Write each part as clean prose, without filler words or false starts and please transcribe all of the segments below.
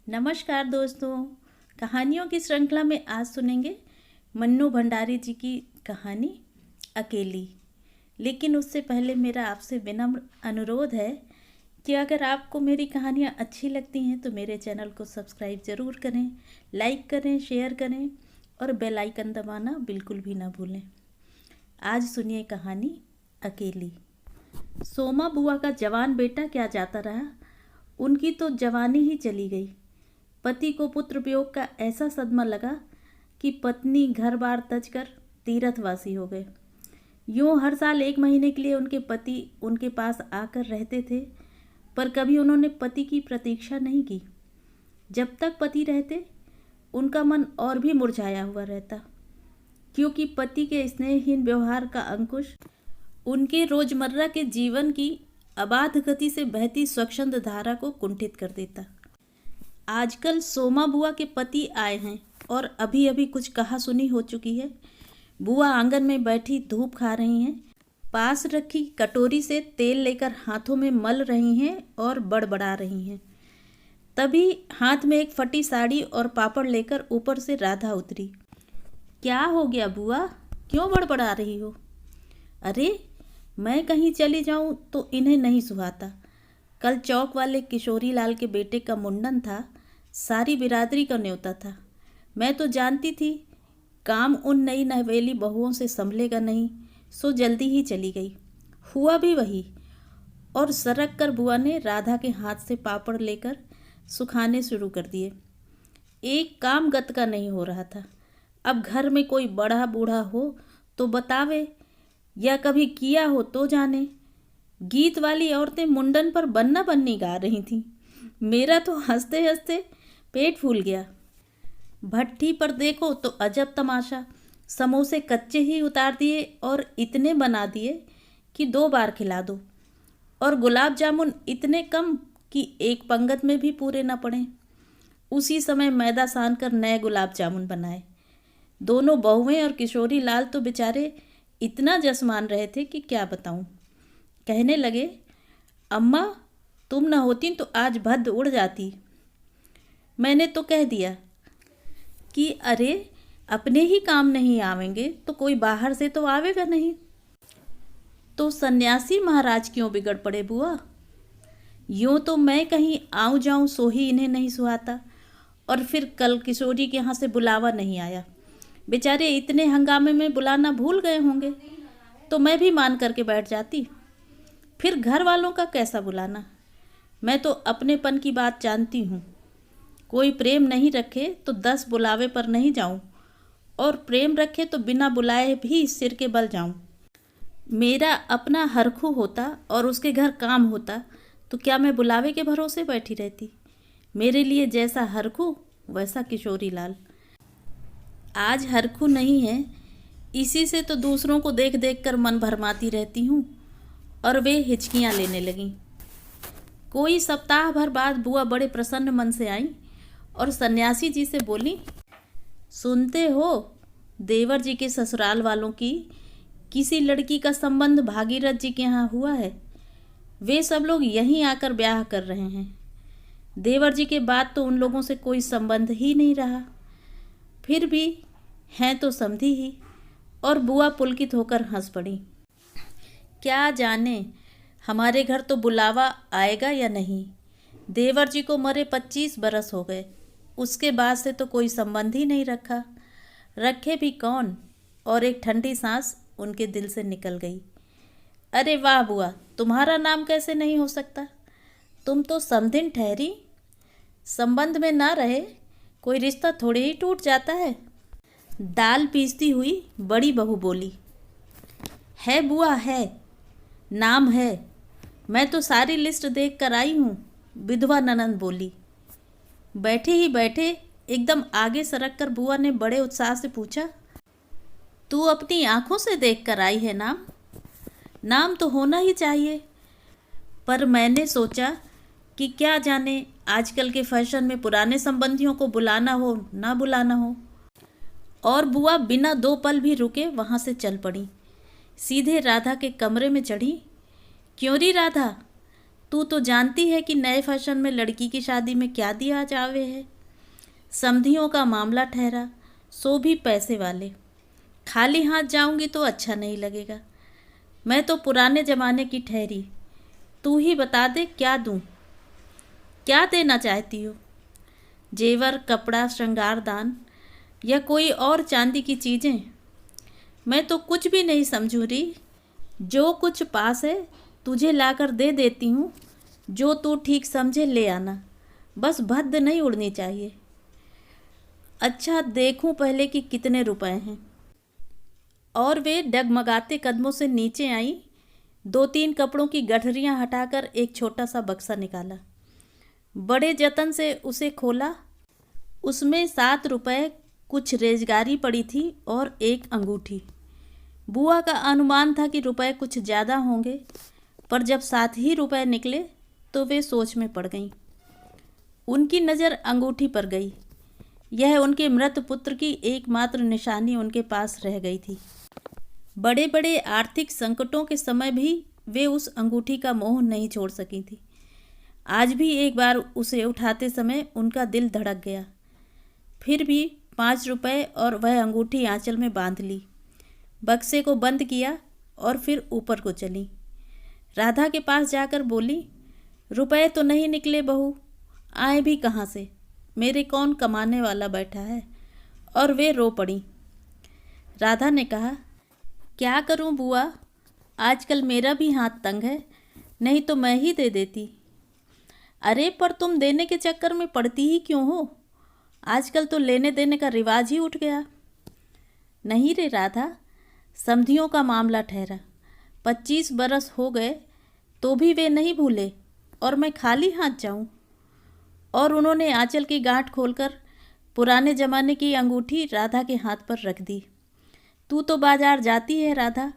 नमस्कार दोस्तों। कहानियों की श्रृंखला में आज सुनेंगे मन्नू भंडारी जी की कहानी अकेली। लेकिन उससे पहले मेरा आपसे विनम्र अनुरोध है कि अगर आपको मेरी कहानियाँ अच्छी लगती हैं तो मेरे चैनल को सब्सक्राइब ज़रूर करें, लाइक करें, शेयर करें और बेल आइकन दबाना बिल्कुल भी ना भूलें। आज सुनिए कहानी अकेली। सोमा बुआ का जवान बेटा क्या जाता रहा, उनकी तो जवानी ही चली गई। पति को पुत्र वियोग का ऐसा सदमा लगा कि पत्नी घर बार तज कर तीर्थवासी हो गए। यूँ हर साल 1 महीने के लिए उनके पति उनके पास आकर रहते थे, पर कभी उन्होंने पति की प्रतीक्षा नहीं की। जब तक पति रहते उनका मन और भी मुरझाया हुआ रहता, क्योंकि पति के स्नेहहीन व्यवहार का अंकुश उनके रोजमर्रा के जीवन की अबाध गति से बहती स्वच्छंद धारा को कुंठित कर देता। आजकल सोमा बुआ के पति आए हैं और अभी अभी कुछ कहा सुनी हो चुकी है। बुआ आंगन में बैठी धूप खा रही हैं, पास रखी कटोरी से तेल लेकर हाथों में मल रही हैं और बड़बड़ा रही हैं। तभी हाथ में एक फटी साड़ी और पापड़ लेकर ऊपर से राधा उतरी। क्या हो गया बुआ, क्यों बड़बड़ा रही हो? अरे मैं कहीं चली जाऊं तो इन्हें नहीं सुहाता। कल चौक वाले किशोरी लाल के बेटे का मुंडन था, सारी बिरादरी का न्योता था। मैं तो जानती थी काम उन नई नवेली बहुओं से संभलेगा नहीं, सो जल्दी ही चली गई। हुआ भी वही, और सरक कर बुआ ने राधा के हाथ से पापड़ लेकर सुखाने शुरू कर दिए। एक काम गत का नहीं हो रहा था। अब घर में कोई बड़ा बूढ़ा हो तो बतावे, या कभी किया हो तो जाने। गीत वाली औरतें मुंडन पर बन्ना बन्नी गा रही थीं। मेरा तो हंसते हंसते पेट फूल गया। भट्ठी पर देखो तो अजब तमाशा, समोसे कच्चे ही उतार दिए और इतने बना दिए कि 2 बार खिला दो, और गुलाब जामुन इतने कम कि एक पंगत में भी पूरे न पड़े। उसी समय मैदा सान कर नए गुलाब जामुन बनाए। दोनों बहुएं और किशोरी लाल तो बेचारे इतना जस मान रहे थे कि क्या बताऊं। कहने लगे, अम्मा तुम न होती तो आज भद्द उड़ जाती। मैंने तो कह दिया कि अरे अपने ही काम नहीं आवेंगे तो कोई बाहर से तो आवेगा नहीं। तो सन्यासी महाराज क्यों बिगड़ पड़े बुआ? यूँ तो मैं कहीं आऊँ जाऊँ सो ही इन्हें नहीं सुहाता, और फिर कल किशोरी के यहाँ से बुलावा नहीं आया। बेचारे इतने हंगामे में बुलाना भूल गए होंगे, तो मैं भी मान करके बैठ जाती। फिर घर वालों का कैसा बुलाना? मैं तो अपनेपन की बात जानती हूँ। कोई प्रेम नहीं रखे तो 10 बुलावे पर नहीं जाऊँ, और प्रेम रखे तो बिना बुलाए भी सिर के बल जाऊँ। मेरा अपना हरखू होता और उसके घर काम होता तो क्या मैं बुलावे के भरोसे बैठी रहती? मेरे लिए जैसा हरखू वैसा किशोरी लाल। आज हरखू नहीं है, इसी से तो दूसरों को देख देख कर मन भरमाती रहती हूँ। और वे हिचकियाँ लेने लगीं। कोई सप्ताह भर बाद बुआ बड़े प्रसन्न मन से आईं और सन्यासी जी से बोली, सुनते हो देवर जी के ससुराल वालों की किसी लड़की का संबंध भागीरथ जी के यहाँ हुआ है। वे सब लोग यहीं आकर ब्याह कर रहे हैं। देवर जी के बाद तो उन लोगों से कोई संबंध ही नहीं रहा। फिर भी हैं तो समधी ही। और बुआ पुलकित होकर हंस पड़ी। क्या जाने हमारे घर तो बुलावा आएगा या नहीं। देवर जी को मरे 25 बरस हो गए, उसके बाद से तो कोई संबंध ही नहीं रखा। रखे भी कौन? और एक ठंडी सांस उनके दिल से निकल गई। अरे वाह बुआ, तुम्हारा नाम कैसे नहीं हो सकता? तुम तो समधिन ठहरी। संबंध में ना रहे कोई रिश्ता थोड़े ही टूट जाता है। दाल पीसती हुई बड़ी बहू बोली। है बुआ है, नाम है। मैं तो सारी लिस्ट देख कर आई हूँ, विधवा ननंद बोली। बैठे ही बैठे एकदम आगे सरक कर बुआ ने बड़े उत्साह से पूछा, तू अपनी आंखों से देख कर आई है नाम? नाम तो होना ही चाहिए, पर मैंने सोचा कि क्या जाने आजकल के फैशन में पुराने संबंधियों को बुलाना हो ना बुलाना हो। और बुआ बिना 2 पल भी रुके वहाँ से चल पड़ी। सीधे राधा के कमरे में चढ़ी। क्यों री राधा, तू तो जानती है कि नए फैशन में लड़की की शादी में क्या दिया जावे है। समधियों का मामला ठहरा, सो भी पैसे वाले। खाली हाथ जाऊंगी तो अच्छा नहीं लगेगा। मैं तो पुराने ज़माने की ठहरी। तू ही बता दे क्या दूं, क्या देना चाहती हो? जेवर, कपड़ा, श्रृंगार दान या कोई और चांदी की चीज़ें? मैं तो कुछ भी नहीं समझू रही। जो कुछ पास है तुझे लाकर दे देती हूँ। जो तू ठीक समझे ले आना, बस भद्द नहीं उड़नी चाहिए। अच्छा, देखूं पहले कि कितने रुपए हैं। और वे डगमगाते कदमों से नीचे आई। 2-3 कपड़ों की गठरियाँ हटाकर एक छोटा सा बक्सा निकाला। बड़े जतन से उसे खोला। उसमें 7 रुपए, कुछ रेजगारी पड़ी थी और एक अंगूठी। बुआ का अनुमान था कि रुपए कुछ ज़्यादा होंगे, पर जब 7 ही रुपए निकले तो वे सोच में पड़ गईं। उनकी नज़र अंगूठी पर गई। यह उनके मृत पुत्र की एकमात्र निशानी उनके पास रह गई थी। बड़े बड़े आर्थिक संकटों के समय भी वे उस अंगूठी का मोह नहीं छोड़ सकी थी। आज भी एक बार उसे उठाते समय उनका दिल धड़क गया। फिर भी 5 रुपए और वह अंगूठी आंचल में बांध ली। बक्से को बंद किया और फिर ऊपर को चली। राधा के पास जाकर बोली, रुपए तो नहीं निकले बहू, आए भी कहाँ से? मेरे कौन कमाने वाला बैठा है? और वे रो पड़ी। राधा ने कहा, क्या करूं बुआ, आजकल मेरा भी हाथ तंग है, नहीं तो मैं ही दे देती। अरे पर तुम देने के चक्कर में पड़ती ही क्यों हो? आजकल तो लेने देने का रिवाज ही उठ गया। नहीं रे राधा, समधियों का मामला ठहरा। 25 बरस हो गए तो भी वे नहीं भूले और मैं खाली हाथ जाऊं? और उन्होंने आंचल की गांठ खोलकर पुराने ज़माने की अंगूठी राधा के हाथ पर रख दी। तू तो बाजार जाती है राधा,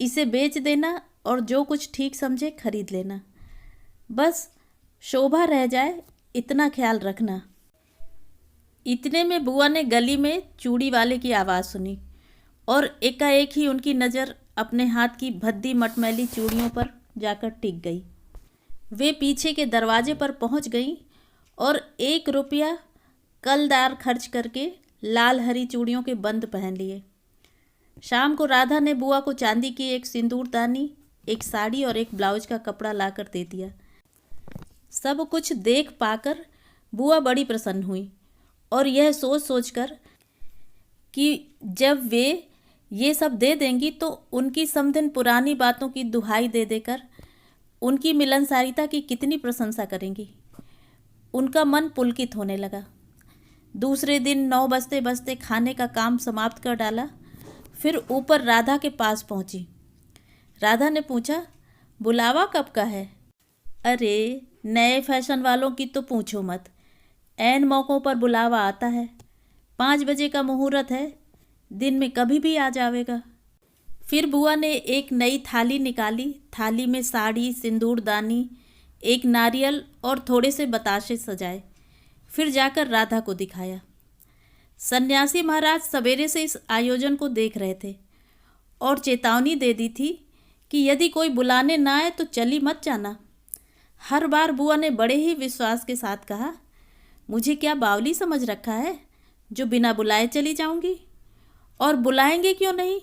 इसे बेच देना और जो कुछ ठीक समझे खरीद लेना। बस शोभा रह जाए इतना ख्याल रखना। इतने में बुआ ने गली में चूड़ी वाले की आवाज़ सुनी और एकाएक ही उनकी नज़र अपने हाथ की भद्दी मटमैली चूड़ियों पर जाकर टिक गई। वे पीछे के दरवाजे पर पहुंच गईं और 1 रुपया कलदार खर्च करके लाल हरी चूड़ियों के बंद पहन लिए। शाम को राधा ने बुआ को चांदी की एक सिंदूरदानी, एक साड़ी और एक ब्लाउज का कपड़ा लाकर दे दिया। सब कुछ देख पाकर बुआ बड़ी प्रसन्न हुई और यह सोच सोचकर कि जब वे ये सब दे देंगी तो उनकी समधिन पुरानी बातों की दुहाई दे देकर उनकी मिलनसारिता की कितनी प्रशंसा करेंगी, उनका मन पुलकित होने लगा। दूसरे दिन 9 बजते बजते खाने का काम समाप्त कर डाला। फिर ऊपर राधा के पास पहुंची। राधा ने पूछा, बुलावा कब का है? अरे नए फैशन वालों की तो पूछो मत, ऐन मौक़ों पर बुलावा आता है। 5 बजे का मुहूर्त है, दिन में कभी भी आ जावेगा। फिर बुआ ने एक नई थाली निकाली। थाली में साड़ी, सिंदूरदानी, एक नारियल और थोड़े से बताशे सजाए। फिर जाकर राधा को दिखाया। सन्यासी महाराज सवेरे से इस आयोजन को देख रहे थे और चेतावनी दे दी थी कि यदि कोई बुलाने ना आए तो चली मत जाना। हर बार बुआ ने बड़े ही विश्वास के साथ कहा, मुझे क्या बावली समझ रखा है जो बिना बुलाए चली जाऊंगी? और बुलाएंगे क्यों नहीं?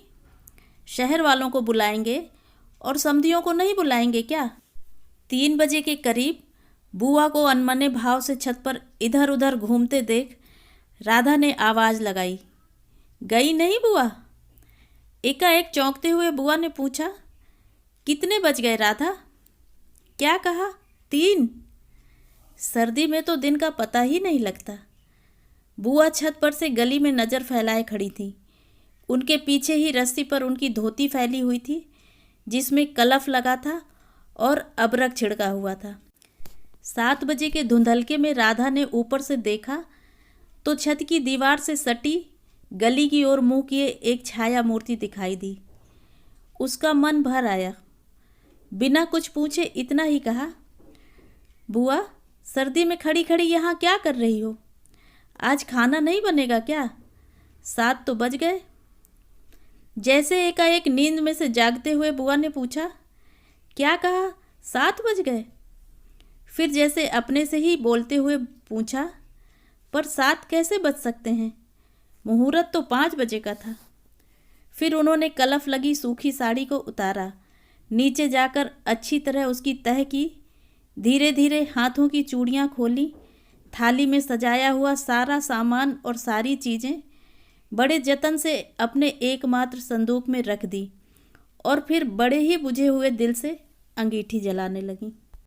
शहर वालों को बुलाएंगे और समधियों को नहीं बुलाएंगे क्या? 3 बजे के करीब बुआ को अनमने भाव से छत पर इधर उधर घूमते देख राधा ने आवाज़ लगाई, गई नहीं बुआ? एकाएक चौंकते हुए बुआ ने पूछा, कितने बज गए राधा? क्या कहा? 3? सर्दी में तो दिन का पता ही नहीं लगता। बुआ छत पर से गली में नज़र फैलाए खड़ी थी। उनके पीछे ही रस्सी पर उनकी धोती फैली हुई थी जिसमें कलफ लगा था और अबरक छिड़का हुआ था। 7 बजे के धुंधलके में राधा ने ऊपर से देखा तो छत की दीवार से सटी गली की ओर मुंह किए एक छाया मूर्ति दिखाई दी। उसका मन भर आया। बिना कुछ पूछे इतना ही कहा, बुआ सर्दी में खड़ी खड़ी यहाँ क्या कर रही हो? आज खाना नहीं बनेगा क्या? 7 तो बज गए। जैसे एकाएक नींद में से जागते हुए बुआ ने पूछा, क्या कहा? 7 बज गए? फिर जैसे अपने से ही बोलते हुए पूछा, पर 7 कैसे बज सकते हैं? मुहूर्त तो 5 बजे का था। फिर उन्होंने कलफ लगी सूखी साड़ी को उतारा, नीचे जाकर अच्छी तरह उसकी तह की, धीरे धीरे हाथों की चूड़ियाँ खोली, थाली में सजाया हुआ सारा सामान और सारी चीज़ें बड़े जतन से अपने एकमात्र संदूक में रख दी और फिर बड़े ही बुझे हुए दिल से अंगीठी जलाने लगी।